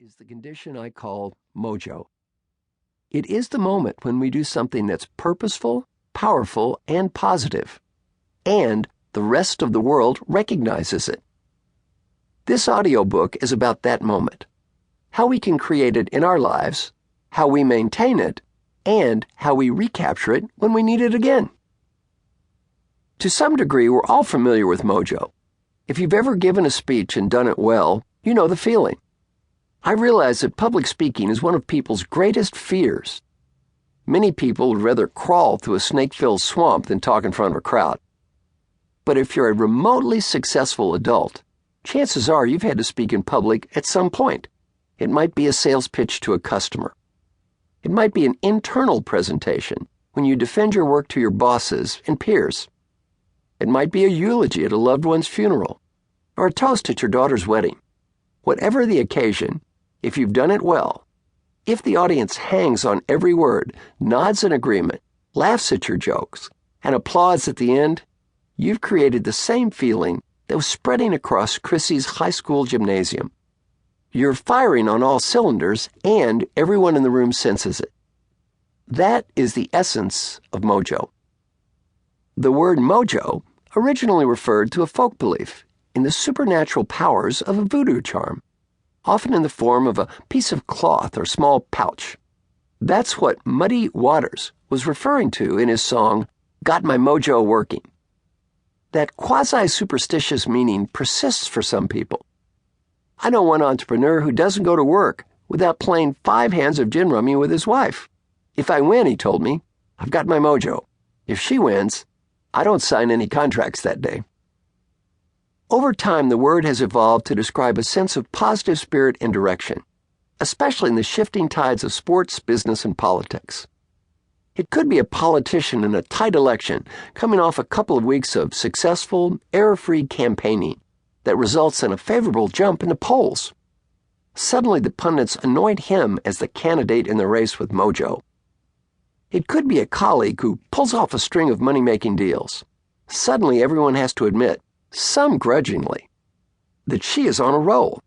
is the condition I call mojo. It is the moment when we do something that's purposeful, powerful, and positive, and the rest of the world recognizes it. This audiobook is about that moment, how we can create it in our lives, how we maintain it, and how we recapture it when we need it again. To some degree, we're all familiar with mojo. If you've ever given a speech and done it well, you know the feeling. I realize that public speaking is one of people's greatest fears. Many people would rather crawl through a snake-filled swamp than talk in front of a crowd. But if you're a remotely successful adult, chances are you've had to speak in public at some point. It might be a sales pitch to a customer. It might be an internal presentation when you defend your work to your bosses and peers. It might be a eulogy at a loved one's funeral, or a toast at your daughter's wedding. Whatever the occasion, if you've done it well, if the audience hangs on every word, nods in agreement, laughs at your jokes, and applauds at the end, you've created the same feeling that was spreading across Chrissy's high school gymnasium. You're firing on all cylinders, and everyone in the room senses it. That is the essence of mojo. The word mojo originally referred to a folk belief in the supernatural powers of a voodoo charm, often in the form of a piece of cloth or small pouch. That's what Muddy Waters was referring to in his song, "Got My Mojo Working." That quasi-superstitious meaning persists for some people. I know one entrepreneur who doesn't go to work without playing 5 hands of gin rummy with his wife. If I win, he told me, I've got my mojo. If she wins, I don't sign any contracts that day. Over time, the word has evolved to describe a sense of positive spirit and direction, especially in the shifting tides of sports, business, and politics. It could be a politician in a tight election coming off a couple of weeks of successful, error-free campaigning that results in a favorable jump in the polls. Suddenly, the pundits anoint him as the candidate in the race with mojo. It could be a colleague who pulls off a string of money-making deals. Suddenly, everyone has to admit, some grudgingly, that she is on a roll,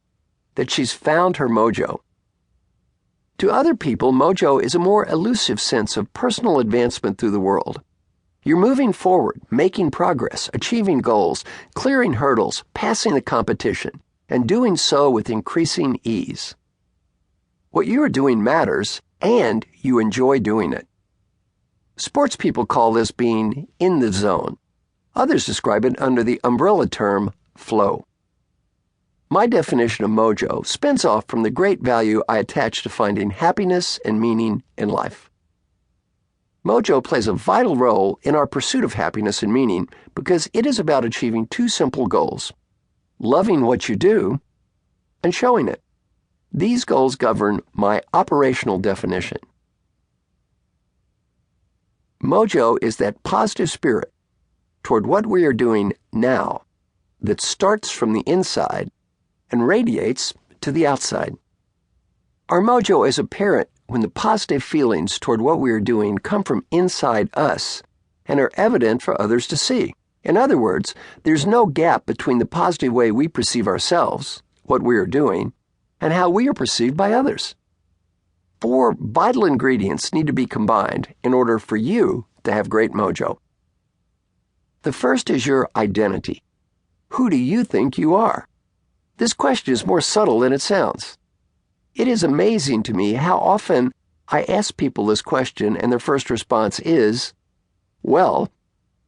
that she's found her mojo. To other people, mojo is a more elusive sense of personal advancement through the world. You're moving forward, making progress, achieving goals, clearing hurdles, passing the competition, and doing so with increasing ease. What you are doing matters, and you enjoy doing it. Sports people call this being in the zone. Others describe it under the umbrella term flow. My definition of mojo spins off from the great value I attach to finding happiness and meaning in life. Mojo plays a vital role in our pursuit of happiness and meaning because it is about achieving 2 simple goals: loving what you do and showing it. These goals govern my operational definition. Mojo is that positive spirit toward what we are doing now that starts from the inside and radiates to the outside. Our mojo is apparent when the positive feelings toward what we are doing come from inside us and are evident for others to see. In other words, there's no gap between the positive way we perceive ourselves, what we are doing, and how we are perceived by others. 4 vital ingredients need to be combined in order for you to have great mojo. The first is your identity. Who do you think you are? This question is more subtle than it sounds. It is amazing to me how often I ask people this question and their first response is, well,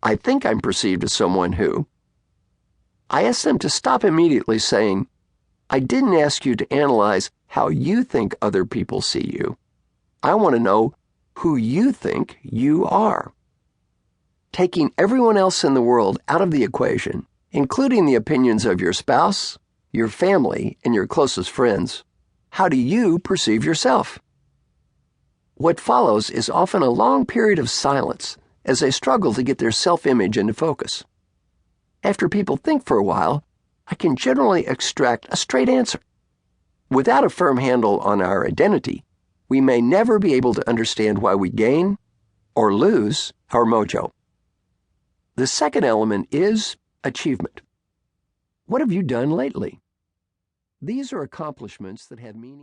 I think I'm perceived as someone who. I ask them to stop immediately saying, I didn't ask you to analyze how you think other people see you. I want to know who you think you are. Taking everyone else in the world out of the equation, including the opinions of your spouse, your family, and your closest friends, how do you perceive yourself? What follows is often a long period of silence as they struggle to get their self-image into focus. After people think for a while, I can generally extract a straight answer. Without a firm handle on our identity, we may never be able to understand why we gain or lose our mojo. The second element is achievement. What have you done lately? These are accomplishments that have meaning.